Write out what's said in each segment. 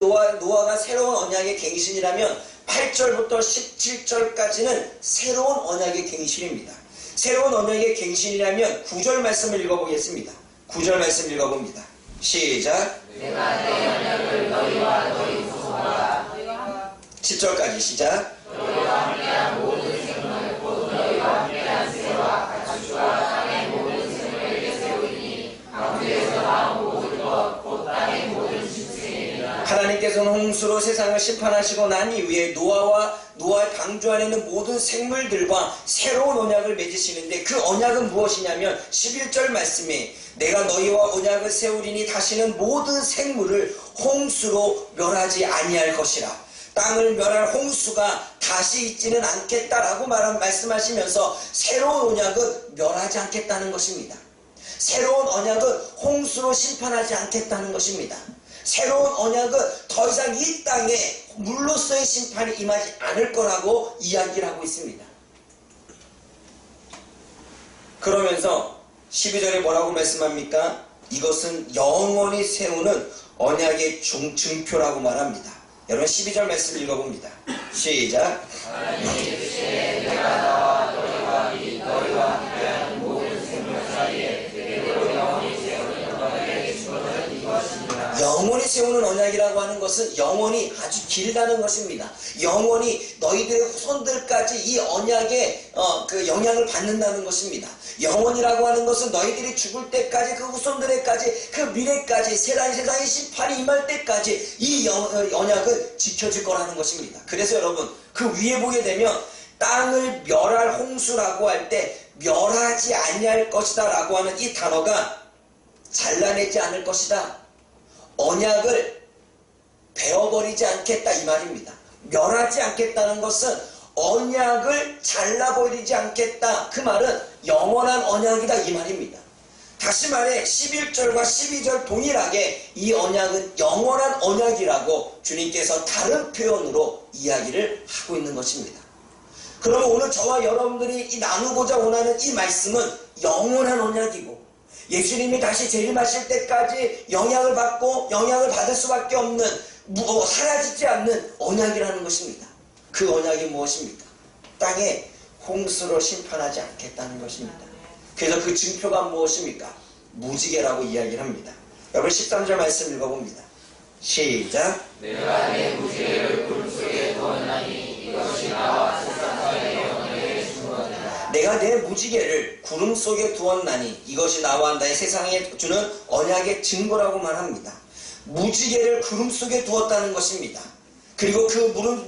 노아가 새로운 언약의 갱신이라면 8절부터 17절까지는 새로운 언약의 갱신입니다. 새로운 언약의 갱신이라면 9절 말씀을 읽어보겠습니다. 9절 말씀 읽어봅니다. 시작. 내가 내 언약을 너희와 너희 후손과 10절까지 시작. 너희와 함께한 모든 생물 곧 너희와 함께한 새와 가축과 땅의 모든 생물에게 세우리니 가운데에서 나온 모든 것 곧 땅의 모든 짐승이니라. 하나님께서는 홍수로 세상을 심판하시고 난 이후에 노아의 방주 안에 있는 모든 생물들과 새로운 언약을 맺으시는데 그 언약은 무엇이냐면 11절 말씀에 내가 너희와 언약을 세우리니 다시는 모든 생물을 홍수로 멸하지 아니할 것이라. 땅을 멸할 홍수가 다시 있지는 않겠다라고 말씀하시면서 새로운 언약은 멸하지 않겠다는 것입니다. 새로운 언약은 홍수로 심판하지 않겠다는 것입니다. 새로운 언약은 더 이상 이 땅에 물로서의 심판이 임하지 않을 거라고 이야기를 하고 있습니다. 그러면서 12절에 뭐라고 말씀합니까? 이것은 영원히 세우는 언약의 증표라고 말합니다. 여러분 12절 말씀 읽어봅니다. 시작. 하나님의 뜻에 내가 나와 너희와 너희와 함께한 모든 생물 사이에 대대로 영원히 세우는 언약의 증거는 이것이니라. 영원히 세우는 언약이라고 하는 것은 영원히 아주 길다는 것입니다. 영원히 너희들의 후손들까지 이 언약의 그 영향을 받는다는 것입니다. 영원이라고 하는 것은 너희들이 죽을 때까지 그 후손들에까지 그 미래까지 세상의 심판이 임할 때까지 이 언약은 지켜질 거라는 것입니다. 그래서 여러분 그 위에 보게 되면 땅을 멸할 홍수라고 할 때 멸하지 아니할 것이다 라고 하는 이 단어가 잘라내지 않을 것이다, 언약을 베어버리지 않겠다 이 말입니다. 멸하지 않겠다는 것은 언약을 잘라버리지 않겠다, 그 말은 영원한 언약이다 이 말입니다. 다시 말해 11절과 12절 동일하게 이 언약은 영원한 언약이라고 주님께서 다른 표현으로 이야기를 하고 있는 것입니다. 그러면 오늘 저와 여러분들이 나누고자 원하는 이 말씀은 영원한 언약이고 예수님이 다시 재림하실 때까지 영향을 받고 영향을 받을 수밖에 없는 사라지지 않는 언약이라는 것입니다. 그 언약이 무엇입니까? 땅에 홍수로 심판하지 않겠다는 것입니다. 그래서 그 증표가 무엇입니까? 무지개라고 이야기를 합니다. 여러분 13절 말씀 읽어봅니다. 시작. 내가 내 무지개를 구름 속에 두었나니 이것이 나와 세상 사이의 언약의 증거니라. 내가 내 무지개를 구름 속에 두었나니 이것이 나와 나의 세상에 주는 언약의 증거라고 말합니다. 무지개를 구름 속에 두었다는 것입니다. 그리고 그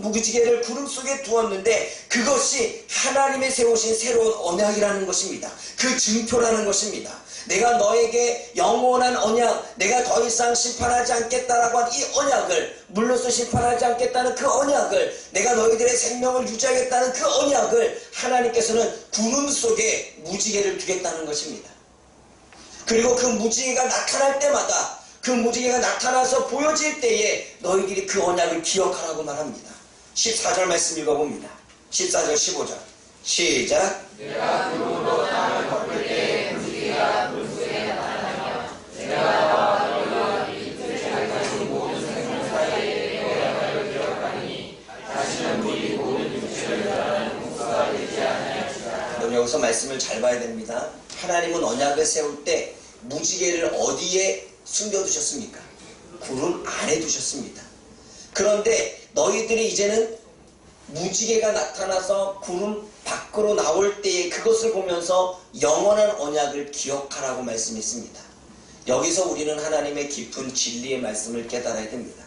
무지개를 구름 속에 두었는데 그것이 하나님의 세우신 새로운 언약이라는 것입니다. 그 증표라는 것입니다. 내가 너에게 영원한 언약, 내가 더 이상 심판하지 않겠다라고 한 이 언약을, 물로서 심판하지 않겠다는 그 언약을, 내가 너희들의 생명을 유지하겠다는 그 언약을 하나님께서는 구름 속에 무지개를 두겠다는 것입니다. 그리고 그 무지개가 나타날 때마다, 그 무지개가 나타나서 보여질 때에 너희들이 그 언약을 기억하라고 말합니다. 14절 말씀 읽어봅니다. 14절 15절 시작. 내가 구름으로 땅을 덮을 때 무지개가 구름 속에 나타나며 내가 나와 너희와 이틀 전까지 모든 생물 사이에 내 언약을 기억하니 다시는 우리 모든 육체를 멸하는 홍수가 되지 아니하리라. 여러분 여기서 말씀을 잘 봐야 됩니다. 하나님은 언약을 세울 때 무지개를 어디에 숨겨두셨습니까? 구름 안에 두셨습니다. 그런데 너희들이 이제는 무지개가 나타나서 구름 밖으로 나올 때에 그것을 보면서 영원한 언약을 기억하라고 말씀했습니다. 여기서 우리는 하나님의 깊은 진리의 말씀을 깨달아야 됩니다.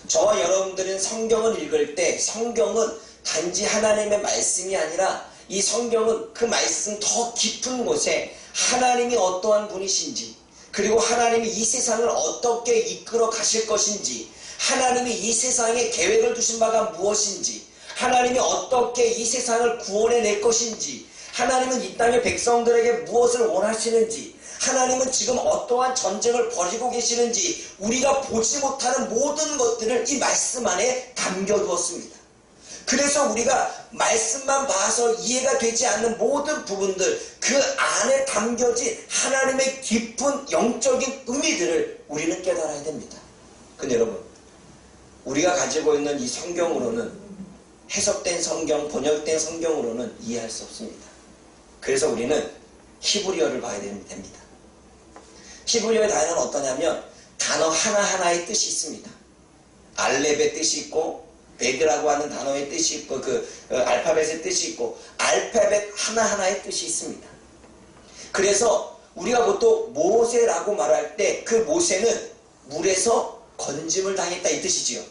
저와 여러분들은 성경을 읽을 때 성경은 단지 하나님의 말씀이 아니라 이 성경은 그 말씀 더 깊은 곳에 하나님이 어떠한 분이신지, 그리고 하나님이 이 세상을 어떻게 이끌어 가실 것인지, 하나님이 이 세상에 계획을 두신 바가 무엇인지, 하나님이 어떻게 이 세상을 구원해 낼 것인지, 하나님은 이 땅의 백성들에게 무엇을 원하시는지, 하나님은 지금 어떠한 전쟁을 벌이고 계시는지 우리가 보지 못하는 모든 것들을 이 말씀 안에 담겨두었습니다. 그래서 우리가 말씀만 봐서 이해가 되지 않는 모든 부분들, 그 안에 담겨진 하나님의 깊은 영적인 의미들을 우리는 깨달아야 됩니다. 근데 여러분, 우리가 가지고 있는 이 성경으로는, 해석된 성경, 번역된 성경으로는 이해할 수 없습니다. 그래서 우리는 히브리어를 봐야 됩니다. 히브리어의 단어는 어떠냐면 단어 하나하나의 뜻이 있습니다. 알렙의 뜻이 있고, 베드라고 하는 단어의 뜻이 있고, 알파벳의 뜻이 있고, 알파벳 하나하나의 뜻이 있습니다. 그래서 우리가 보통 모세라고 말할 때 그 모세는 물에서 건짐을 당했다 이 뜻이지요.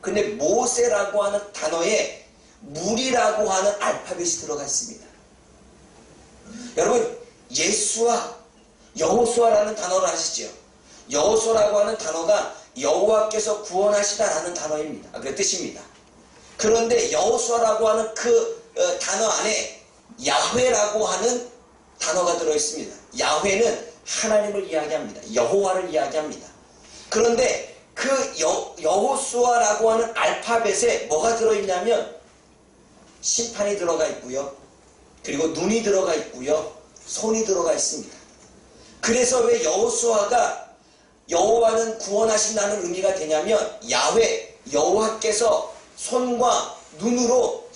근데 모세라고 하는 단어에 물이라고 하는 알파벳이 들어가 있습니다. 여러분, 예수와 여호수아라는 단어를 아시죠? 여호수아라고 하는 단어가 여호와께서 구원하시다라는 단어입니다. 그 뜻입니다. 그런데 여호수아라고 하는 단어 안에 야훼라고 하는 단어가 들어있습니다. 야훼는 하나님을 이야기합니다. 여호와를 이야기합니다. 그런데 그 여호수아라고 하는 알파벳에 뭐가 들어있냐면 심판이 들어가 있고요. 그리고 눈이 들어가 있고요. 손이 들어가 있습니다. 그래서 왜 여호수아가 여호와는 구원하신다는 의미가 되냐면 야훼, 여호와께서 손과 눈으로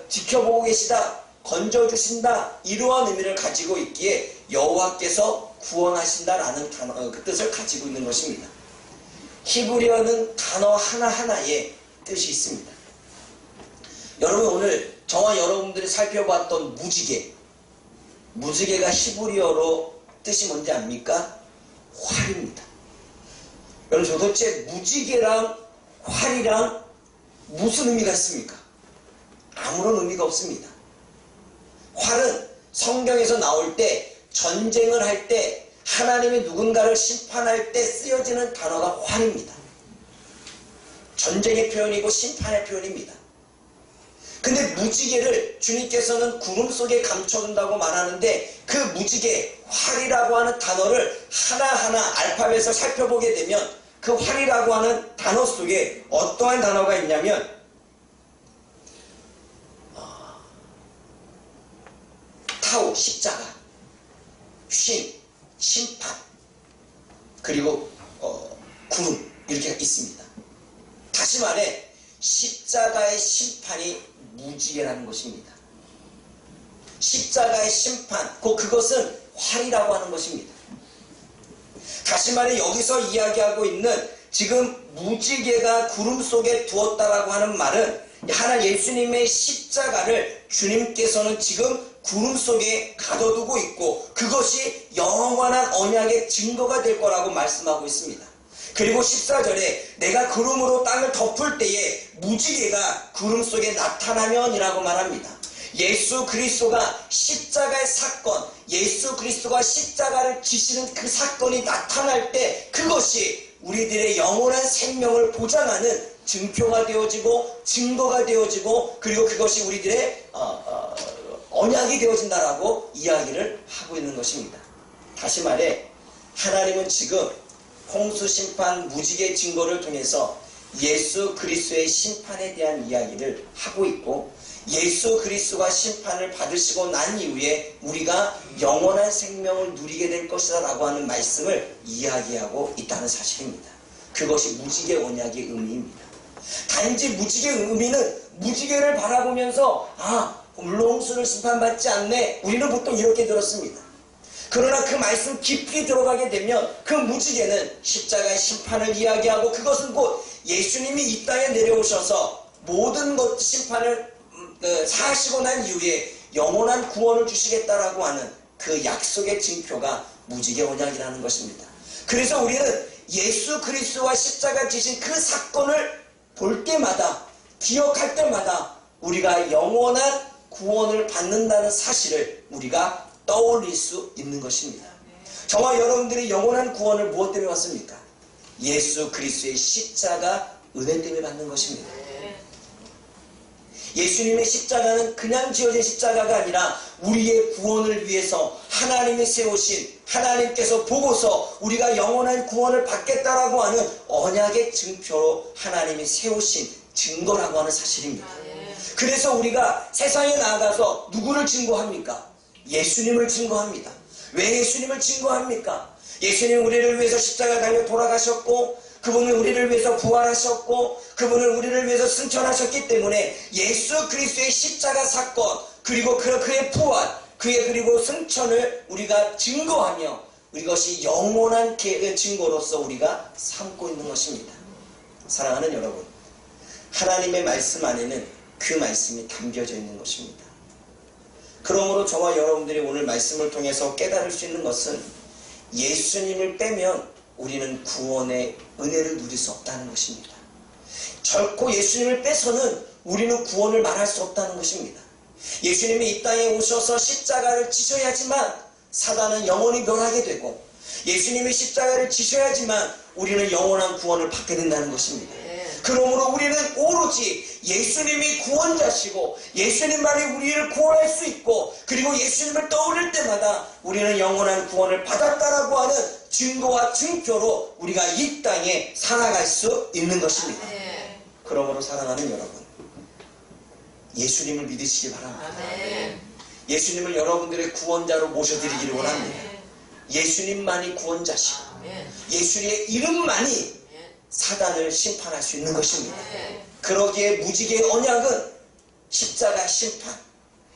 지켜보고 계시다, 건져주신다, 이러한 의미를 가지고 있기에 여호와께서 구원하신다라는 그 뜻을 가지고 있는 것입니다. 히브리어는 단어 하나하나에 뜻이 있습니다. 여러분, 오늘 저와 여러분들이 살펴봤던 무지개가 히브리어로 뜻이 뭔지 압니까? 활입니다. 여러분, 도대체 무지개랑 활이랑 무슨 의미가 있습니까? 아무런 의미가 없습니다. 활은 성경에서 나올 때, 전쟁을 할 때, 하나님이 누군가를 심판할 때 쓰여지는 단어가 활입니다. 전쟁의 표현이고 심판의 표현입니다. 근데 무지개를 주님께서는 구름 속에 감춰둔다고 말하는데, 그 무지개, 활이라고 하는 단어를 하나하나 알파벳을 살펴보게 되면 그 활이라고 하는 단어 속에 어떠한 단어가 있냐면 타우, 십자가, 쉼, 심판, 그리고 구름, 이렇게 있습니다. 다시 말해 십자가의 심판이 무지개라는 것입니다. 십자가의 심판, 그것은 활이라고 하는 것입니다. 다시 말해 여기서 이야기하고 있는 지금 무지개가 구름 속에 두었다라고 하는 말은 하나 예수님의 십자가를 주님께서는 지금 구름 속에 가둬두고 있고, 그것이 영원한 언약의 증거가 될 거라고 말씀하고 있습니다. 그리고 14절에 내가 구름으로 땅을 덮을 때에 무지개가 구름 속에 나타나면이라고 말합니다. 예수 그리스도가 십자가의 사건, 예수 그리스도가 십자가를 지시는 그 사건이 나타날 때 그것이 우리들의 영원한 생명을 보장하는 증표가 되어지고 증거가 되어지고, 그리고 그것이 우리들의 언약이 되어진다라고 이야기를 하고 있는 것입니다. 다시 말해 하나님은 지금 홍수 심판, 무지개 증거를 통해서 예수 그리스도의 심판에 대한 이야기를 하고 있고, 예수 그리스도가 심판을 받으시고 난 이후에 우리가 영원한 생명을 누리게 될 것이다 라고 하는 말씀을 이야기하고 있다는 사실입니다. 그것이 무지개 언약의 의미입니다. 단지 무지개의 의미는 무지개를 바라보면서 물렁수를 심판받지 않네, 우리는 보통 이렇게 들었습니다. 그러나 그 말씀 깊이 들어가게 되면 그 무지개는 십자가의 심판을 이야기하고, 그것은 곧 예수님이 이 땅에 내려오셔서 모든 것 심판을 사하시고 난 이후에 영원한 구원을 주시겠다라고 하는 그 약속의 증표가 무지개 언약이라는 것입니다. 그래서 우리는 예수 그리스도와 십자가 지신 그 사건을 볼 때마다, 기억할 때마다 우리가 영원한 구원을 받는다는 사실을 우리가 떠올릴 수 있는 것입니다. 저와 여러분들이 영원한 구원을 무엇 때문에 받습니까? 예수 그리스도의 십자가 은혜 때문에 받는 것입니다. 예수님의 십자가는 그냥 지어진 십자가가 아니라 우리의 구원을 위해서 하나님이 세우신, 하나님께서 보고서 우리가 영원한 구원을 받겠다라고 하는 언약의 증표로 하나님이 세우신 증거라고 하는 사실입니다. 그래서 우리가 세상에 나아가서 누구를 증거합니까? 예수님을 증거합니다. 왜 예수님을 증거합니까? 예수님 우리를 위해서 십자가 달려 돌아가셨고, 그분은 우리를 위해서 부활하셨고 그분은 우리를 위해서 승천하셨기 때문에 예수 그리스도의 십자가 사건 그리고 그의 부활 그의 그리고 승천을 우리가 증거하며 이것이 영원한 증거로서 우리가 삼고 있는 것입니다. 사랑하는 여러분, 하나님의 말씀 안에는 그 말씀이 담겨져 있는 것입니다. 그러므로 저와 여러분들이 오늘 말씀을 통해서 깨달을 수 있는 것은 예수님을 빼면 우리는 구원의 은혜를 누릴 수 없다는 것입니다. 결코 예수님을 빼서는 우리는 구원을 말할 수 없다는 것입니다. 예수님이 이 땅에 오셔서 십자가를 지셔야지만 사단은 영원히 멸하게 되고 예수님이 십자가를 지셔야지만 우리는 영원한 구원을 받게 된다는 것입니다. 그러므로 우리는 오로지 예수님이 구원자시고 예수님만이 우리를 구원할 수 있고 그리고 예수님을 떠올릴 때마다 우리는 영원한 구원을 받았다라고 하는 증거와 증표로 우리가 이 땅에 살아갈 수 있는 것입니다. 그러므로 사랑하는 여러분, 예수님을 믿으시기 바랍니다. 예수님을 여러분들의 구원자로 모셔드리기를 원합니다. 예수님만이 구원자시고 예수님의 이름만이 사단을 심판할 수 있는 것입니다. 그러기에 무지개의 언약은 십자가 심판,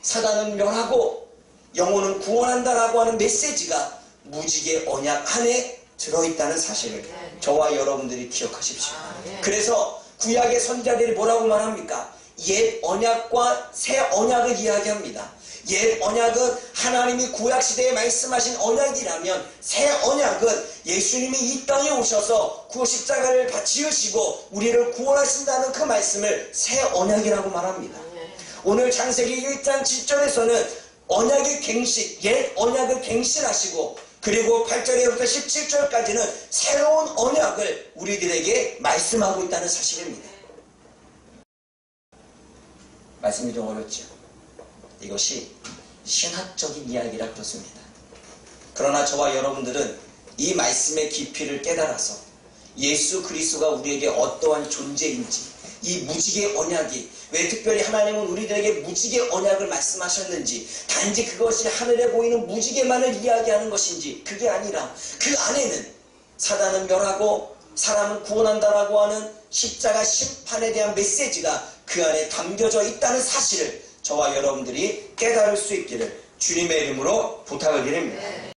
사단은 멸하고 영혼은 구원한다라고 하는 메시지가 무지개의 언약 안에 들어있다는 사실을 저와 여러분들이 기억하십시오. 그래서 구약의 선지자들이 뭐라고 말합니까? 옛 언약과 새 언약을 이야기합니다. 옛 언약은 하나님이 구약시대에 말씀하신 언약이라면 새 언약은 예수님이 이 땅에 오셔서 그 십자가를 지으시고 우리를 구원하신다는 그 말씀을 새 언약이라고 말합니다. 오늘 창세기 1장 7절에서는 언약의 갱신, 옛 언약을 갱신하시고 그리고 8절에부터 17절까지는 새로운 언약을 우리들에게 말씀하고 있다는 사실입니다. 말씀이 좀 어렵죠. 이것이 신학적인 이야기라 그렇습니다. 그러나 저와 여러분들은 이 말씀의 깊이를 깨달아서 예수 그리스도가 우리에게 어떠한 존재인지 이 무지개 언약이 왜 특별히 하나님은 우리들에게 무지개 언약을 말씀하셨는지 단지 그것이 하늘에 보이는 무지개만을 이야기하는 것인지 그게 아니라 그 안에는 사단은 멸하고 사람은 구원한다라고 하는 십자가 심판에 대한 메시지가 그 안에 담겨져 있다는 사실을 저와 여러분들이 깨달을 수 있기를 주님의 이름으로 부탁을 드립니다.